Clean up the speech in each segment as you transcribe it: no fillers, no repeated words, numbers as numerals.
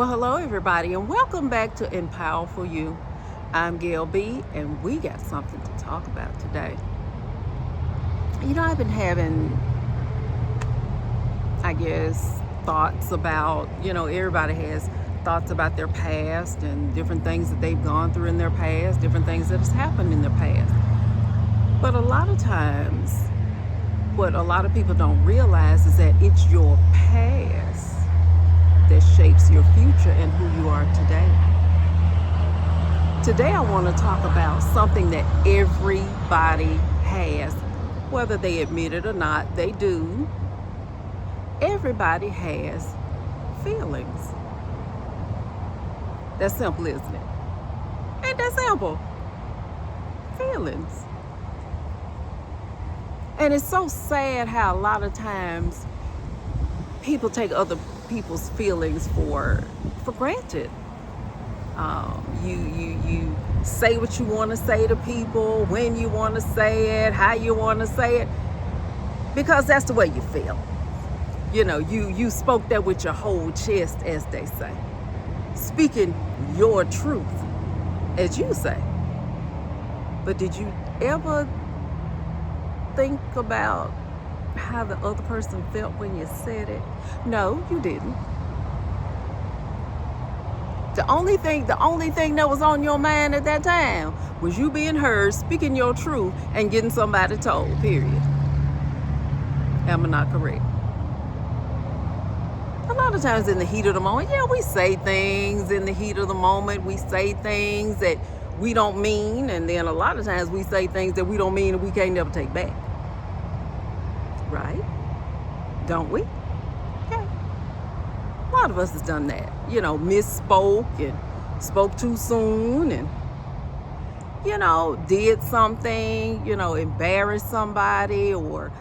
Well, hello everybody, and welcome back to Empower for You. I'm Gayle B, and we got something to talk about today. I've been having, thoughts about, everybody has thoughts about their past and different things that they've gone through in their past, different things that has happened in their past. But a lot of times, what a lot of people don't realize is that it's your past that shapes your future and who you are today. Today I want to talk about something that everybody has, whether they admit it or not, they do. Everybody has feelings. That's simple, isn't it? Ain't that simple? Feelings. And it's so sad how a lot of times people take other people's feelings for granted. You say what you want to say to people, when you want to say it, how you want to say it, because that's the way you feel. You spoke that with your whole chest, as they say, speaking your truth, as you say. But did you ever think about how the other person felt when you said it? No, you didn't. The only thing that was on your mind at that time was you being heard, speaking your truth, and getting somebody told, period. Am I not correct? A lot of times in the heat of the moment, we say things in the heat of the moment. We say things that we don't mean, and then a lot of times we say things that we don't mean and we can't never take back. Right? Don't we? Okay. A lot of us has done that. Misspoke and spoke too soon and, did something, embarrassed somebody or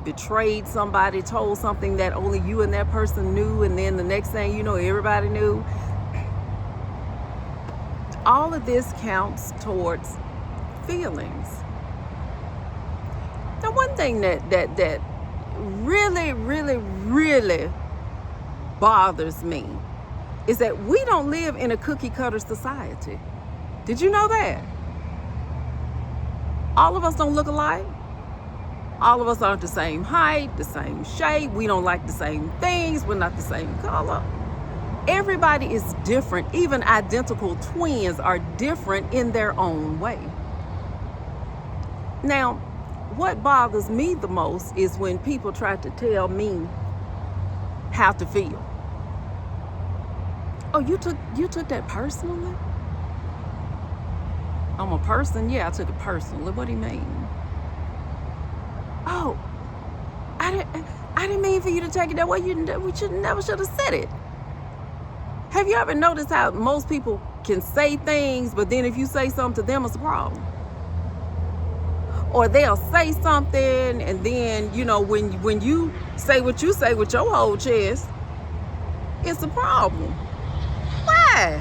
betrayed somebody, told something that only you and that person knew, and then the next thing you know, everybody knew. All of this counts towards feelings. The one thing that really, really, really bothers me is that we don't live in a cookie cutter society. Did you know that? All of us don't look alike. All of us aren't the same height, the same shape. We don't like the same things. We're not the same color. Everybody is different. Even identical twins are different in their own way. Now, what bothers me the most is when people try to tell me how to feel. Oh, you took that personally? I'm a person? Yeah, I took it personally. What do you mean? Oh, I didn't mean for you to take it that way. We never should have said it. Have you ever noticed how most people can say things, but then if you say something to them, it's a problem? Or they'll say something, and then, when you say what you say with your whole chest, it's a problem. Why?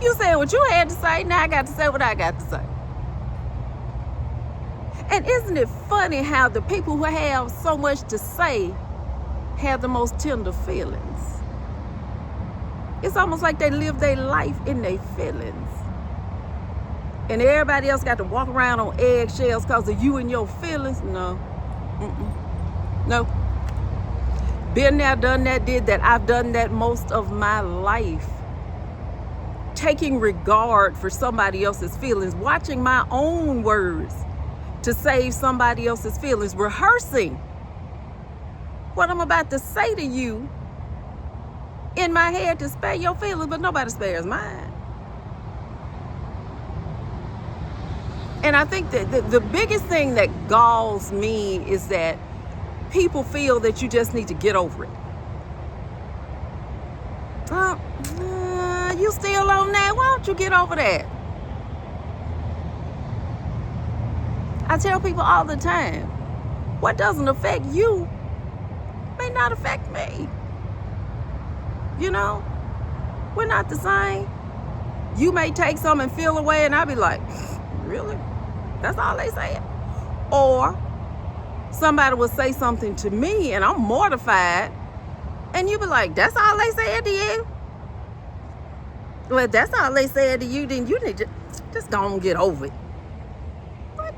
You said what you had to say, now I got to say what I got to say. And isn't it funny how the people who have so much to say have the most tender feelings? It's almost like they live their life in their feelings. And everybody else got to walk around on eggshells because of you and your feelings? No. No. Been there, done that, did that. I've done that most of my life. Taking regard for somebody else's feelings, watching my own words to save somebody else's feelings, rehearsing what I'm about to say to you in my head to spare your feelings, but nobody spares mine. And I think that the biggest thing that galls me is that people feel that you just need to get over it. You still on that? Why don't you get over that? I tell people all the time, what doesn't affect you may not affect me. We're not the same. You may take some and feel away, and I'll be like, really? That's all they say. Or somebody will say something to me and I'm mortified, And you be like, that's all they said to you? Well, if that's all they said to you, then you need to just go and get over it. But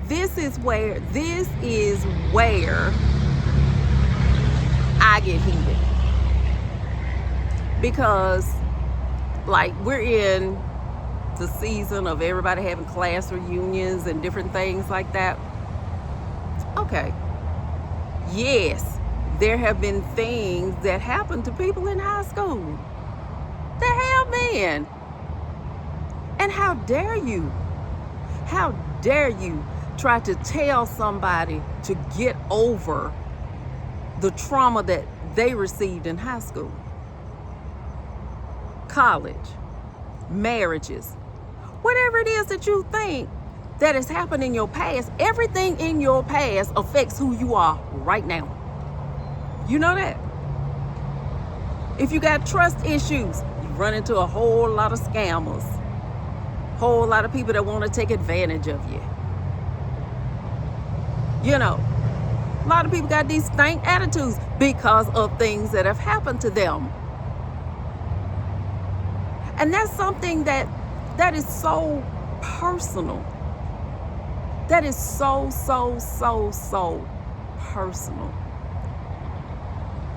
this is where I get heated. Because, like, we're in the season of everybody having class reunions and different things like that. Okay. Yes, there have been things that happened to people in high school. There have been. And how dare you? How dare you try to tell somebody to get over the trauma that they received in high school? College, marriages, whatever it is that you think that has happened in your past, everything in your past affects who you are right now. You know that? If you got trust issues, you run into a whole lot of scammers, whole lot of people that want to take advantage of you. You know, a lot of people got these stank attitudes because of things that have happened to them. And that's something that is so personal. That is so personal.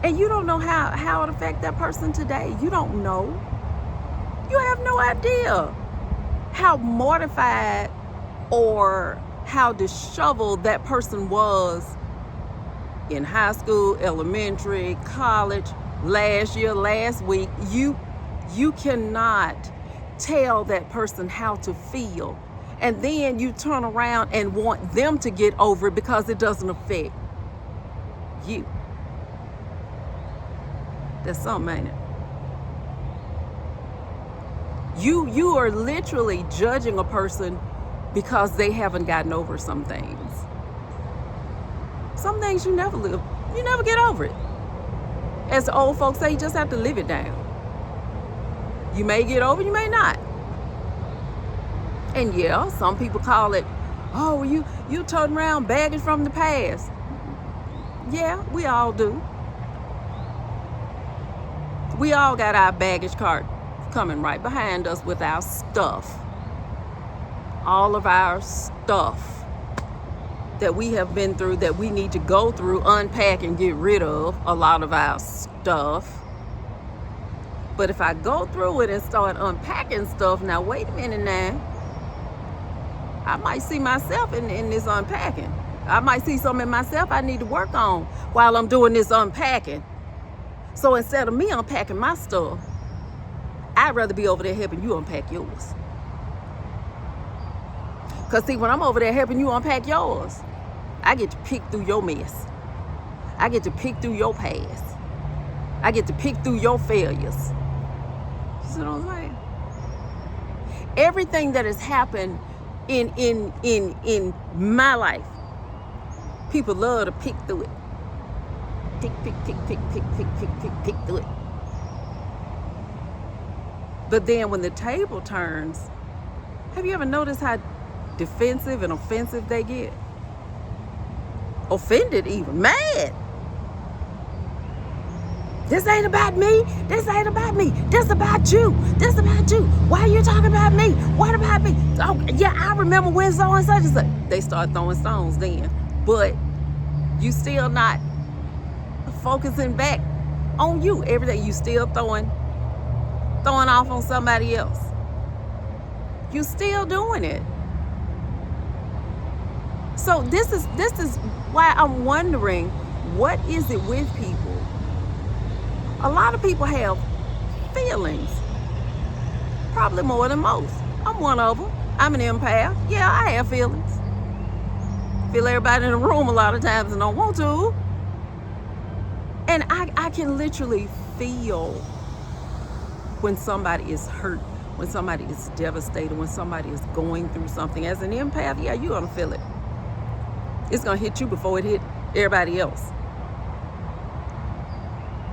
And you don't know how it affects that person today. You don't know. You have no idea how mortified or how disheveled that person was in high school, elementary, college, last year, last week. You cannot tell that person how to feel. And then you turn around and want them to get over it because it doesn't affect you. That's something, ain't it? You are literally judging a person because they haven't gotten over some things. Some things you never get over it. As the old folks say, you just have to live it down. You may get over it, you may not. And yeah, some people call it, oh, you toting around baggage from the past. Yeah, we all do. We all got our baggage cart coming right behind us with our stuff. All of our stuff that we have been through, that we need to go through, unpack and get rid of a lot of our stuff. But if I go through it and start unpacking stuff, now wait a minute now. I might see myself in this unpacking. I might see something in myself I need to work on while I'm doing this unpacking. So instead of me unpacking my stuff, I'd rather be over there helping you unpack yours. Because see, when I'm over there helping you unpack yours, I get to pick through your mess. I get to pick through your past. I get to pick through your failures. You see what I'm saying? Everything that has happened in my life, people love to pick through it. Pick through it. But then when the table turns, have you ever noticed how defensive and offensive they get? Offended even, mad. This ain't about me. This ain't about me. This about you. This about you. Why are you talking about me? What about me? Oh, yeah, I remember when so and such and such. They start throwing stones then. But you still not focusing back on you. Every day you still throwing off on somebody else. You still doing it. So this is why I'm wondering, what is it with people? A lot of people have feelings, probably more than most. I'm one of them. I'm an empath. Yeah, I have feelings. Feel everybody in the room a lot of times and don't want to. And I can literally feel when somebody is hurt, when somebody is devastated, when somebody is going through something. As an empath, yeah, you're going to feel it. It's going to hit you before it hit everybody else.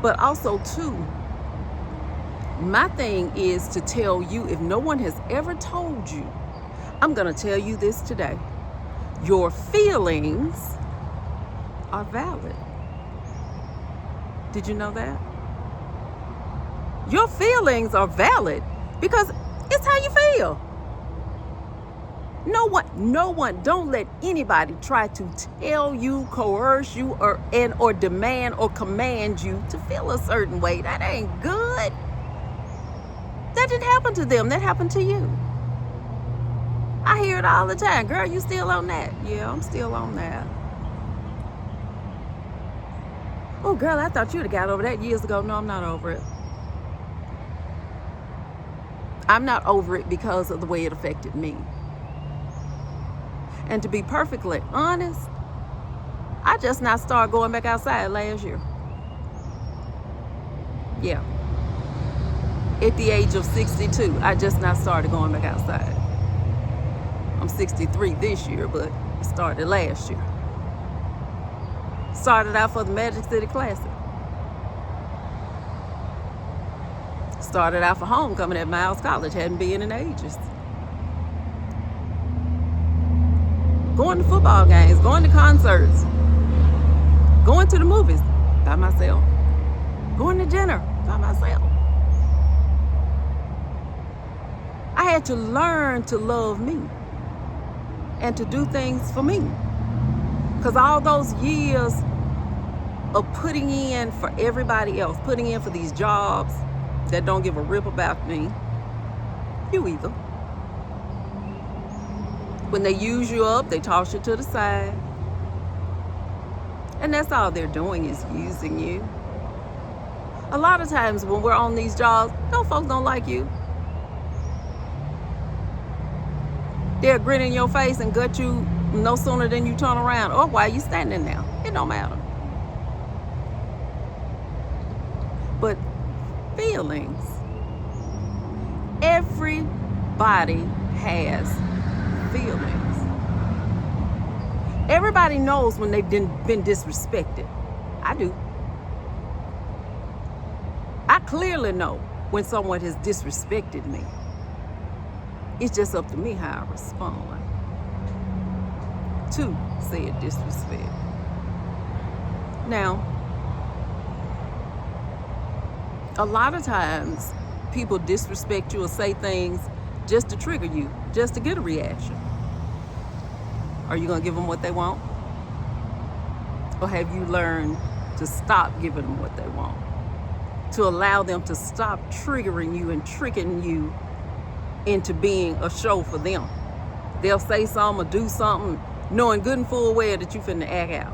But also, too, my thing is to tell you, if no one has ever told you, I'm going to tell you this today. Your feelings are valid. Did you know that? Your feelings are valid because it's how you feel. No one, don't let anybody try to tell you, coerce you, or demand or command you to feel a certain way. That ain't good. That didn't happen to them. That happened to you. I hear it all the time. Girl, you still on that? Yeah, I'm still on that. Oh, girl, I thought you'd have got over that years ago. No, I'm not over it. I'm not over it because of the way it affected me. And to be perfectly honest, I just not started going back outside last year. Yeah. At the age of 62, I just not started going back outside. I'm 63 this year, but it started last year. Started out for the Magic City Classic. Started out for homecoming at Miles College. Hadn't been in ages. Going to football games, going to concerts, going to the movies by myself, going to dinner by myself. I had to learn to love me and to do things for me. Because all those years of putting in for everybody else, putting in for these jobs that don't give a rip about me, you either. When they use you up, they toss you to the side. And that's all they're doing is using you. A lot of times when we're on these jobs, no folks don't like you. They'll grin in your face and gut you no sooner than you turn around. Or why are you standing there? It don't matter. But feelings. Everybody has feelings. Everybody knows when they've been disrespected. I do. I clearly know when someone has disrespected me. It's just up to me how I respond to said disrespect. Now, a lot of times people disrespect you or say things just to trigger you, just to get a reaction. Are you going to give them what they want? Or have you learned to stop giving them what they want? To allow them to stop triggering you and tricking you into being a show for them. They'll say something or do something knowing good and full well that you finna act out.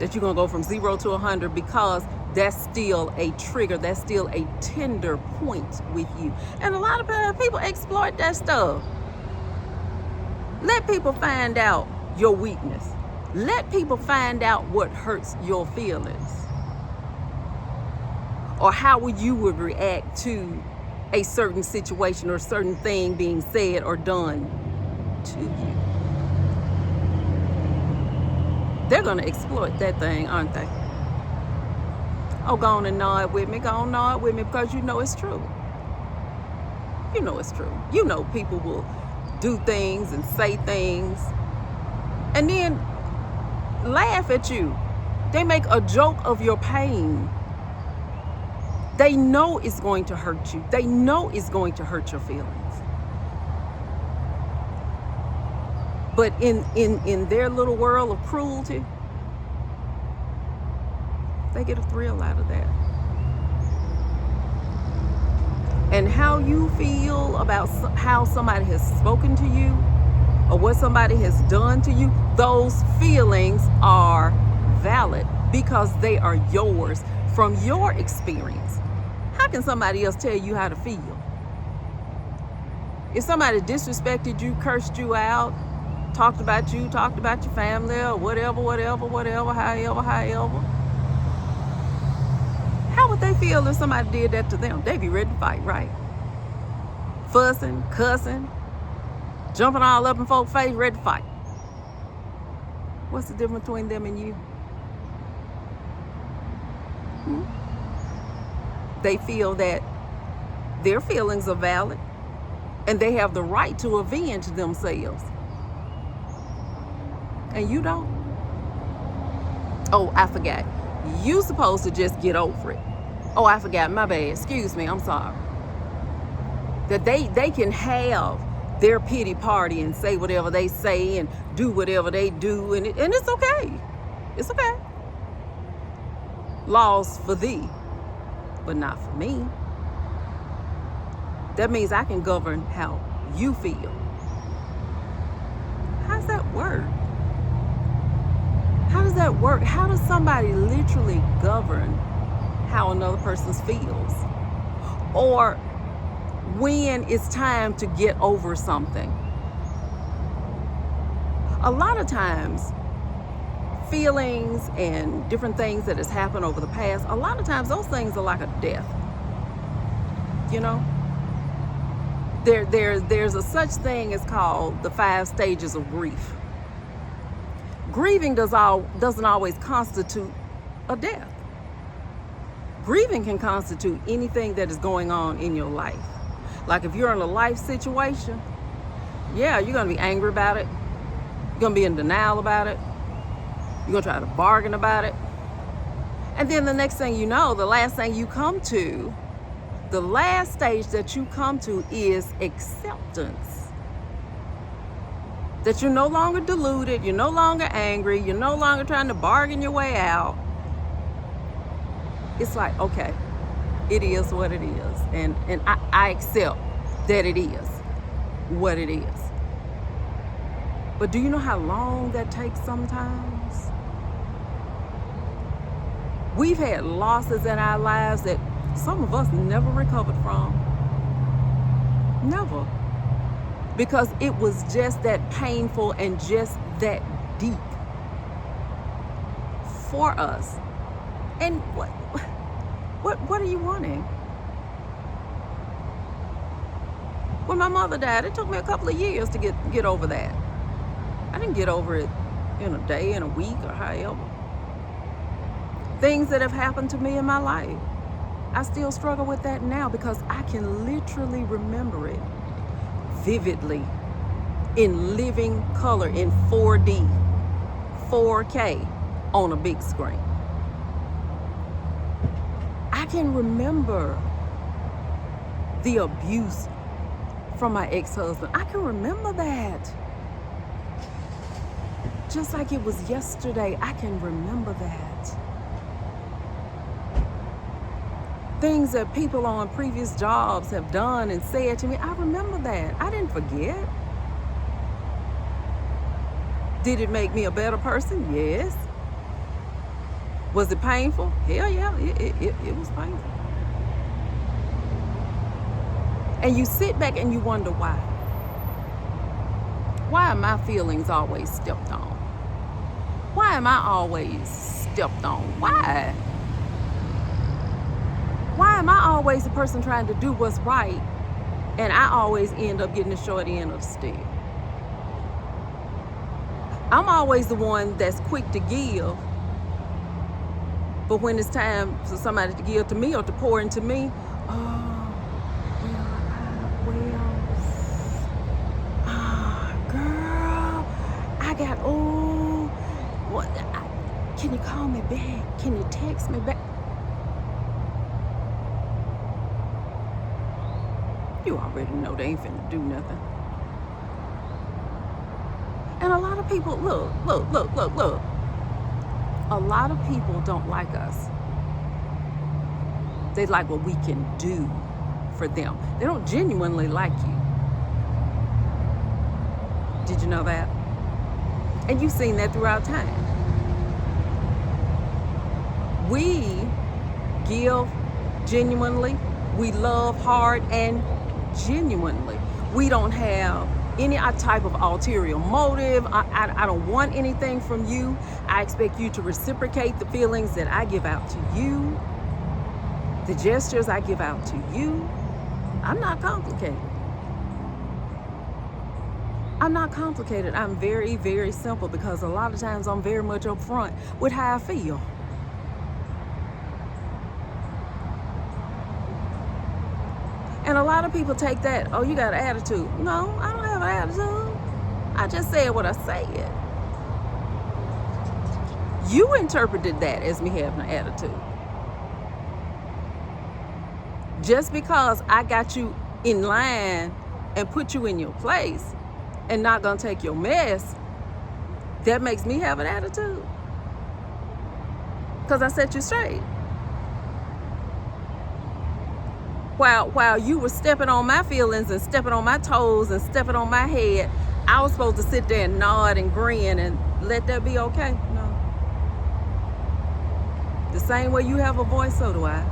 That you're gonna go from 0 to 100 because that's still a trigger, that's still a tender point with you. And a lot of people exploit that stuff. Let people find out your weakness. Let people find out what hurts your feelings. Or how you would react to a certain situation or a certain thing being said or done to you. They're going to exploit that thing, aren't they? Oh, go on and nod with me. Go on and nod with me because you know it's true. You know it's true. You know people will do things and say things and then laugh at you. They make a joke of your pain. They know it's going to hurt you. They know it's going to hurt your feelings. But in their little world of cruelty, they get a thrill out of that. And how you feel about how somebody has spoken to you or what somebody has done to you, those feelings are valid because they are yours from your experience. How can somebody else tell you how to feel? If somebody disrespected you, cursed you out, talked about your family, or whatever, however, how would they feel if somebody did that to them? They'd be ready to fight, right? Fussing, cussing, jumping all up in folks' face, ready to fight. What's the difference between them and you? They feel that their feelings are valid and they have the right to avenge themselves. And you don't. Oh, I forgot. You supposed to just get over it. Oh, I forgot, my bad, excuse me, I'm sorry. That they can have their pity party and say whatever they say and do whatever they do, and it's okay. It's okay. Laws for thee, but not for me. That means I can govern how you feel. How's that work? How does that work? How does somebody literally govern how another person feels? Or when it's time to get over something? A lot of times, feelings and different things that has happened over the past, a lot of times those things are like a death. You know? There's a such thing as called the 5 stages of grief. Grieving doesn't always constitute a death. Grieving can constitute anything that is going on in your life. Like if you're in a life situation, yeah, you're going to be angry about it. You're going to be in denial about it. You're going to try to bargain about it. And then the next thing you know, the last thing you come to, the last stage that you come to is acceptance. That you're no longer deluded, you're no longer angry, you're no longer trying to bargain your way out. It's like, okay, it is what it is. And I accept that it is what it is. But do you know how long that takes sometimes? We've had losses in our lives that some of us never recovered from. Never. Because it was just that painful and just that deep for us. And what are you wanting? When my mother died, it took me a couple of years to get over that. I didn't get over it in a day, in a week, or however. Things that have happened to me in my life, I still struggle with that now because I can literally remember it vividly in living color, in 4D, 4K on a big screen. I can remember the abuse from my ex-husband. I can remember that. Just like it was yesterday, I can remember that. Things that people on previous jobs have done and said to me, I remember that. I didn't forget. Did it make me a better person? Yes. Was it painful? Hell yeah, it was painful. And you sit back and you wonder why. Why are my feelings always stepped on? Why am I always stepped on? Why? Why am I always the person trying to do what's right and I always end up getting the short end of the stick? I'm always the one that's quick to give, but when it's time for somebody to give to me or to pour into me, girl, I got, can you call me back? Can you text me back? You already know they ain't finna do nothing. And a lot of people, look. A lot of people don't like us. They like what we can do for them. They don't genuinely like you. Did you know that? And you've seen that throughout time. We give genuinely. We love hard and genuinely. We don't have any type of ulterior motive. I don't want anything from you. I expect you to reciprocate the feelings that I give out to you, the gestures I give out to you. I'm not complicated. I'm not complicated. I'm very, very simple because a lot of times I'm very much upfront with how I feel. And a lot of people take that, oh, you got an attitude. No, I don't have an attitude. I just said what I said. You interpreted that as me having an attitude. Just because I got you in line and put you in your place and not gonna take your mess, that makes me have an attitude. Because I set you straight. While you were stepping on my feelings and stepping on my toes and stepping on my head, I was supposed to sit there and nod and grin and let that be okay. No. The same way you have a voice, so do I.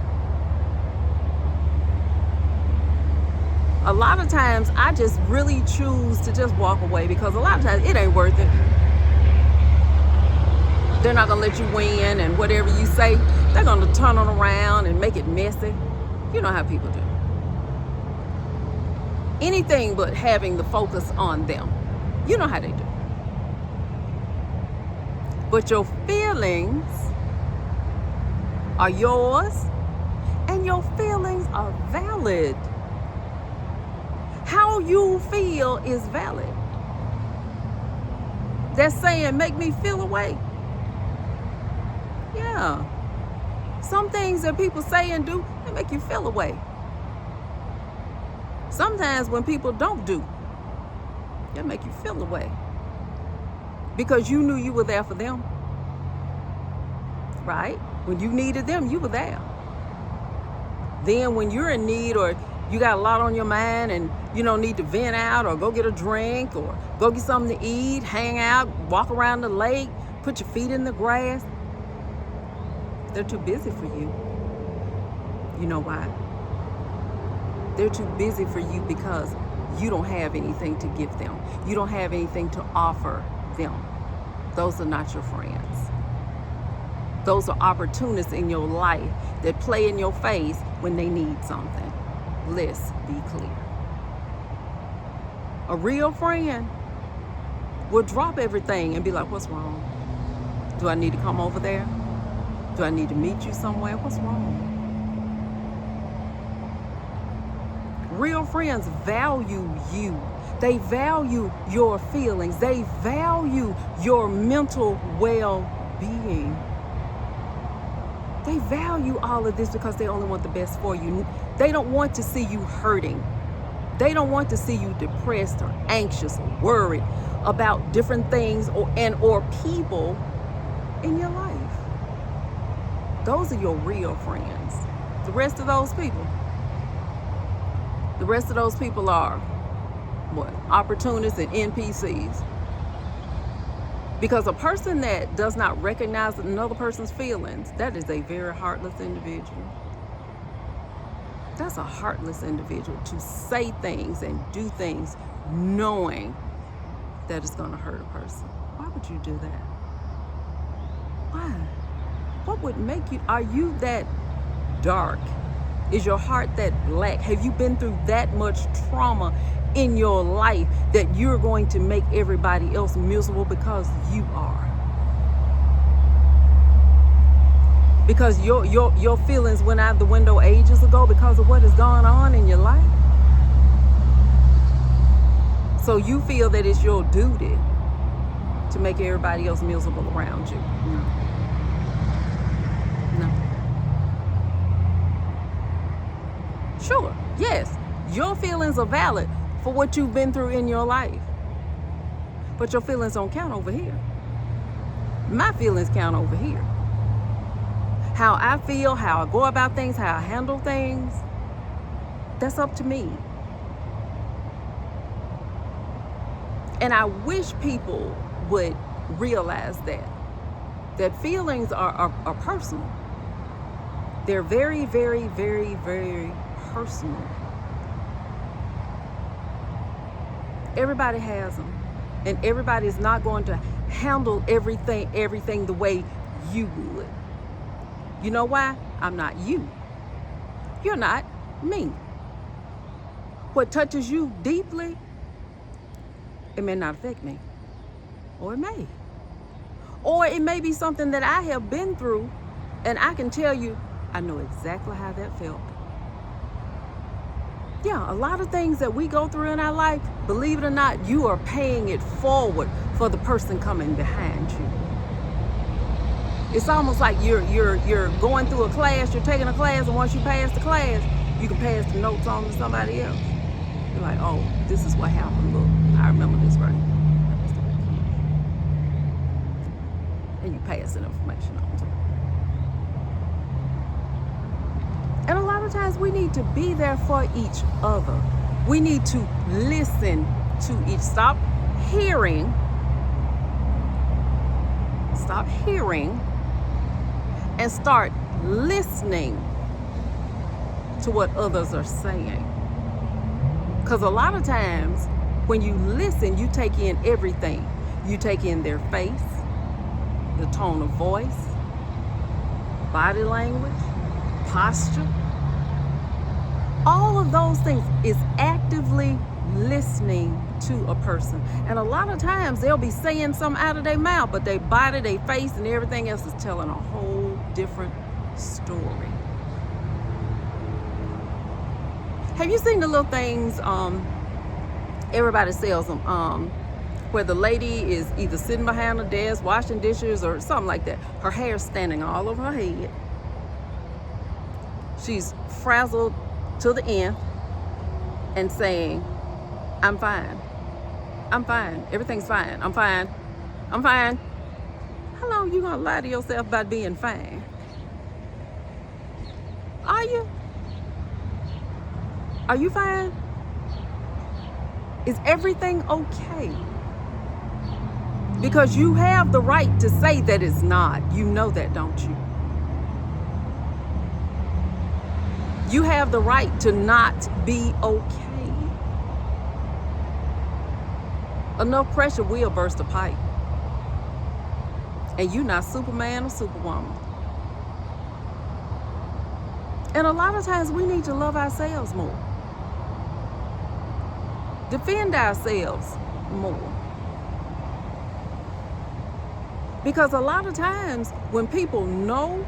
A lot of times I just really choose to just walk away because a lot of times it ain't worth it. They're not gonna let you win, and whatever you say, they're gonna turn it around and make it messy. You know how people do. Anything but having the focus on them. You know how they do. But your feelings are yours, and your feelings are valid. How you feel is valid. They're saying, make me feel away. Yeah. Some things that people say and do, they make you feel away. Sometimes when people don't do, they make you feel away. Because you knew you were there for them. Right? When you needed them, you were there. Then when you're in need or you got a lot on your mind and you don't need to vent out or go get a drink or go get something to eat, hang out, walk around the lake, put your feet in the grass, they're too busy for you. You know why? They're too busy for you because you don't have anything to give them. You don't have anything to offer them. Those are not your friends. Those are opportunists in your life that play in your face when they need something. Let's be clear. A real friend will drop everything and be like, what's wrong? Do I need to come over there? Do I need to meet you somewhere? What's wrong? Real friends value you. They value your feelings. They value your mental well-being. They value all of this because they only want the best for you. They don't want to see you hurting. They don't want to see you depressed or anxious or worried about different things or people in your life. Those are your real friends. The rest of those people are what? Opportunists and NPCs. Because a person that does not recognize another person's feelings, that is a very heartless individual. That's a heartless individual to say things and do things knowing that it's going to hurt a person. Why would you do that? Why? What would make you, are you that dark? Is your heart that black? Have you been through that much trauma in your life that you're going to make everybody else miserable because you are? Because your feelings went out the window ages ago because of what has gone on in your life? So you feel that it's your duty to make everybody else miserable around you? No. Sure, yes, your feelings are valid for what you've been through in your life. But your feelings don't count over here. My feelings count over here. How I feel, how I go about things, how I handle things, that's up to me. And I wish people would realize that feelings are personal. They're very, very, very, very personal. Everybody has them, and everybody is not going to handle everything the way you would. You know why? I'm not you. You're not me. What touches you deeply, it may not affect me, or it may. Or it may be something that I have been through, and I can tell you, I know exactly how that felt. Yeah, a lot of things that we go through in our life, believe it or not, you are paying it forward for the person coming behind you. It's almost like you're going through a class, you're taking a class, and once you pass the class, you can pass the notes on to somebody else. You're like, oh, this is what happened. Look, I remember this, right? And you pass that information on to them. And a lot of times we need to be there for each other. We need to listen to each. Stop hearing and start listening to what others are saying. Because a lot of times when you listen, you take in everything. You take in their face, the tone of voice, body language, posture. All of those things is actively listening to a person. And a lot of times they'll be saying something out of their mouth, but their body, their face, and everything else is telling a whole different story. Have you seen the little things, everybody sells them, where the lady is either sitting behind a desk, washing dishes, or something like that. Her hair's standing all over her head. She's frazzled to the end and saying, I'm fine. I'm fine. Everything's fine. I'm fine. I'm fine. How long you gonna lie to yourself about being fine? Are you? Are you fine? Is everything okay? Because you have the right to say that it's not. You know that, don't you? You have the right to not be okay. Enough pressure will burst a pipe. And you're not Superman or Superwoman. And a lot of times we need to love ourselves more. Defend ourselves more. Because a lot of times when people know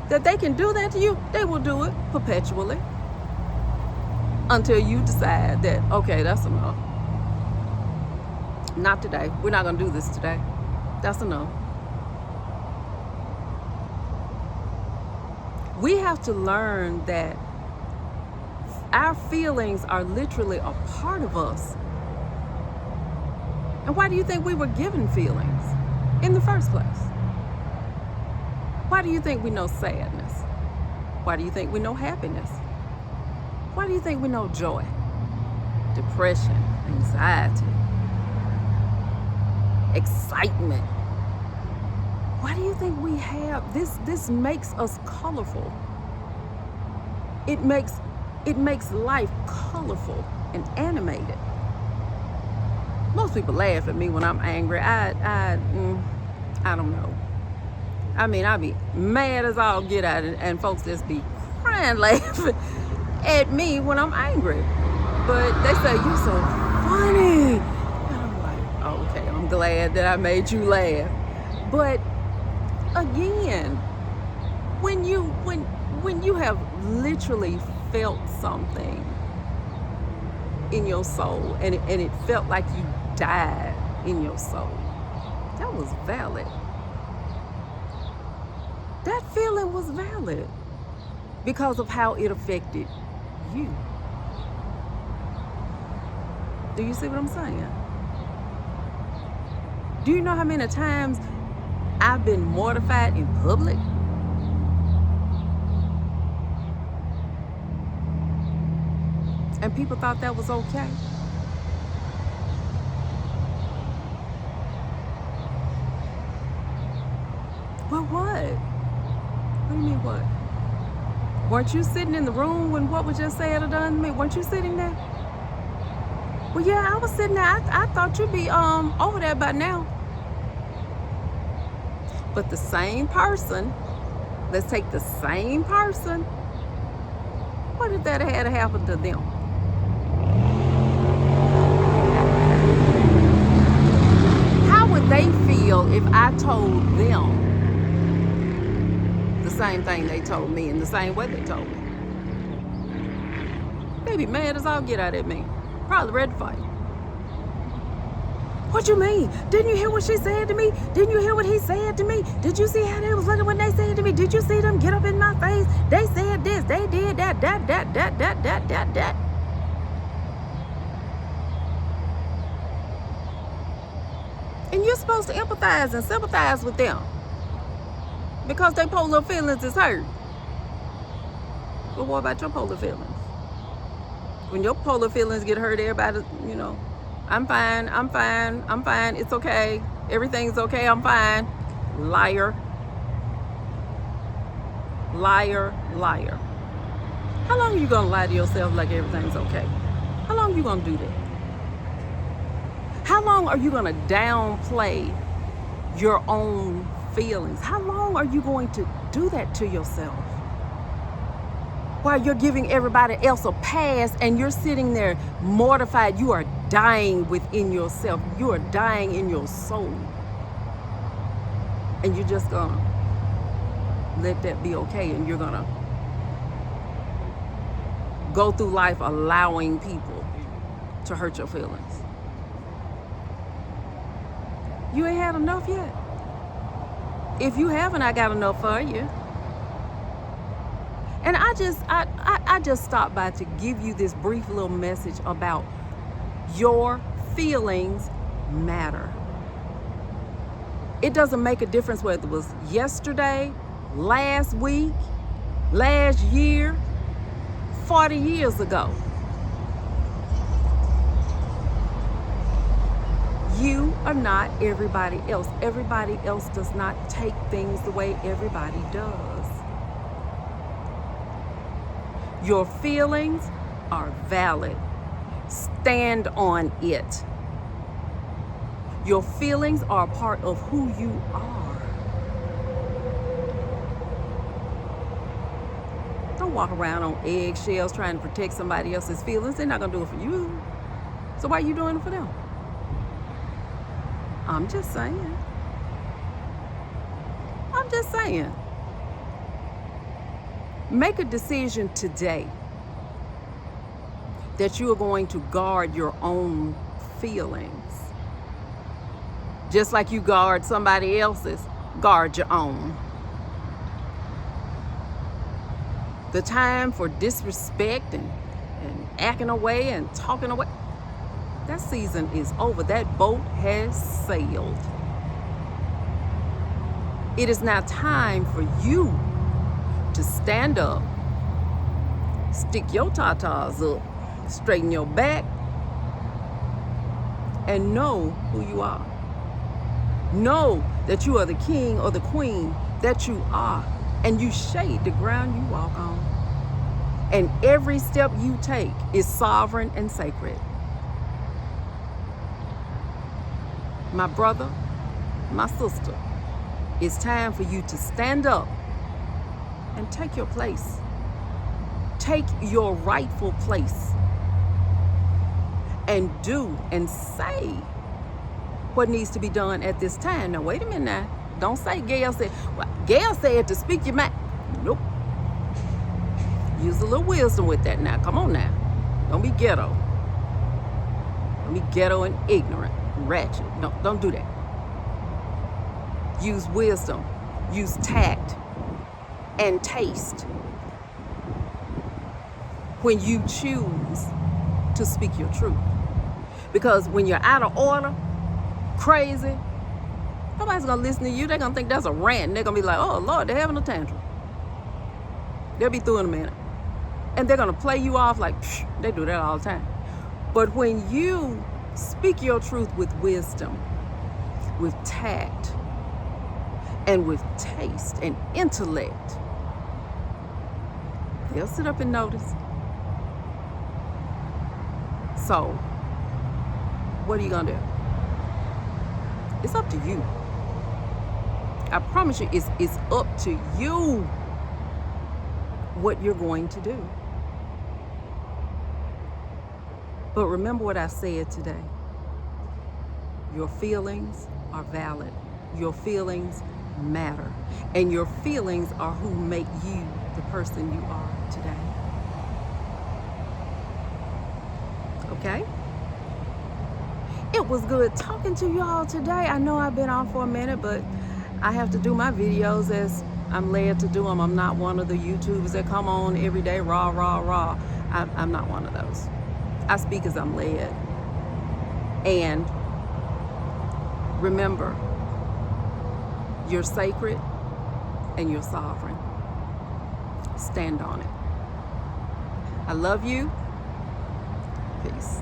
that they can do that to you, they will do it perpetually until you decide that, okay, that's enough. Not today. We're not going to do this today. That's enough. We have to learn that our feelings are literally a part of us. And why do you think we were given feelings in the first place? Why do you think we know sadness? Why do you think we know happiness? Why do you think we know joy, depression, anxiety, excitement? Why do you think we have this? This makes us colorful. It makes life colorful and animated. Most people laugh at me when I'm angry. I don't know. I mean, I be mad as all get out, and folks just be crying laughing at me when I'm angry. But they say, you're so funny. And I'm like, oh, okay, I'm glad that I made you laugh. But again, when you have literally felt something in your soul and it felt like you died in your soul, that was valid. That feeling was valid because of how it affected you. Do you see what I'm saying? Do you know how many times I've been mortified in public? And people thought that was okay. But what? What do you mean what? Weren't you sitting in the room when what was just said or done to me? Weren't you sitting there? Well, yeah, I was sitting there. I thought you'd be over there by now. But the same person, let's take the same person. What if that had happened to them? How would they feel if I told them the same thing they told me in the same way they told me? They be mad as all get out at me. Probably ready to fight. What you mean? Didn't you hear what she said to me? Didn't you hear what he said to me? Did you see how they was looking when they said to me? Did you see them get up in my face? They said this, they did that. And you're supposed to empathize and sympathize with them because their polar feelings is hurt. But what about your polar feelings? When your polar feelings get hurt, everybody, I'm fine, it's okay, everything's okay, I'm fine. Liar. Liar, liar. How long are you gonna lie to yourself like everything's okay? How long are you gonna do that? How long are you gonna downplay your own feelings? How long are you going to do that to yourself? While you're giving everybody else a pass and you're sitting there mortified, you are dying within yourself. You are dying in your soul. And you're just gonna let that be okay, and you're gonna go through life allowing people to hurt your feelings. You ain't had enough yet. If you haven't, I got enough for you. And I just stopped by to give you this brief little message about your feelings matter. It doesn't make a difference whether it was yesterday, last week, last year, 40 years ago. You are not everybody else. Everybody else does not take things the way everybody does. Your feelings are valid. Stand on it. Your feelings are a part of who you are. Don't walk around on eggshells trying to protect somebody else's feelings. They're not going to do it for you. So why are you doing it for them? I'm just saying. Make a decision today that you are going to guard your own feelings. Just like you guard somebody else's, guard your own. The time for disrespect and acting away and talking away, that season is over. That boat has sailed. It is now time for you to stand up, stick your tatas up, straighten your back, and know who you are. Know that you are the king or the queen that you are, and you shade the ground you walk on. And every step you take is sovereign and sacred. My brother, my sister, it's time for you to stand up and take your place. Take your rightful place. And do and say what needs to be done at this time. Now, wait a minute now. Don't say Gayle said. Well, Gayle said to speak your mind. Nope. Use a little wisdom with that now. Come on now. Don't be ghetto. Don't be ghetto and ignorant and ratchet. No, don't do that. Use wisdom. Use tact and taste when you choose to speak your truth. Because when you're out of order, crazy, nobody's gonna listen to you. They're gonna think that's a rant, and they're gonna be like, oh Lord, they're having a tantrum. They'll be through in a minute. And they're gonna play you off like, psh, they do that all the time. But when you speak your truth with wisdom, with tact, and with taste and intellect, they'll sit up and notice. So, what are you gonna do? It's up to you. I promise you, it's up to you what you're going to do. But remember what I said today. Your feelings are valid. Your feelings matter. And your feelings are who make you the person you are today. Okay? It was good talking to y'all today. I know I've been off for a minute, but I have to do my videos as I'm led to do them. I'm not one of the YouTubers that come on every day, raw, raw, raw. I'm not one of those. I speak as I'm led. And remember, you're sacred and you're sovereign. Stand on it. I love you. Peace.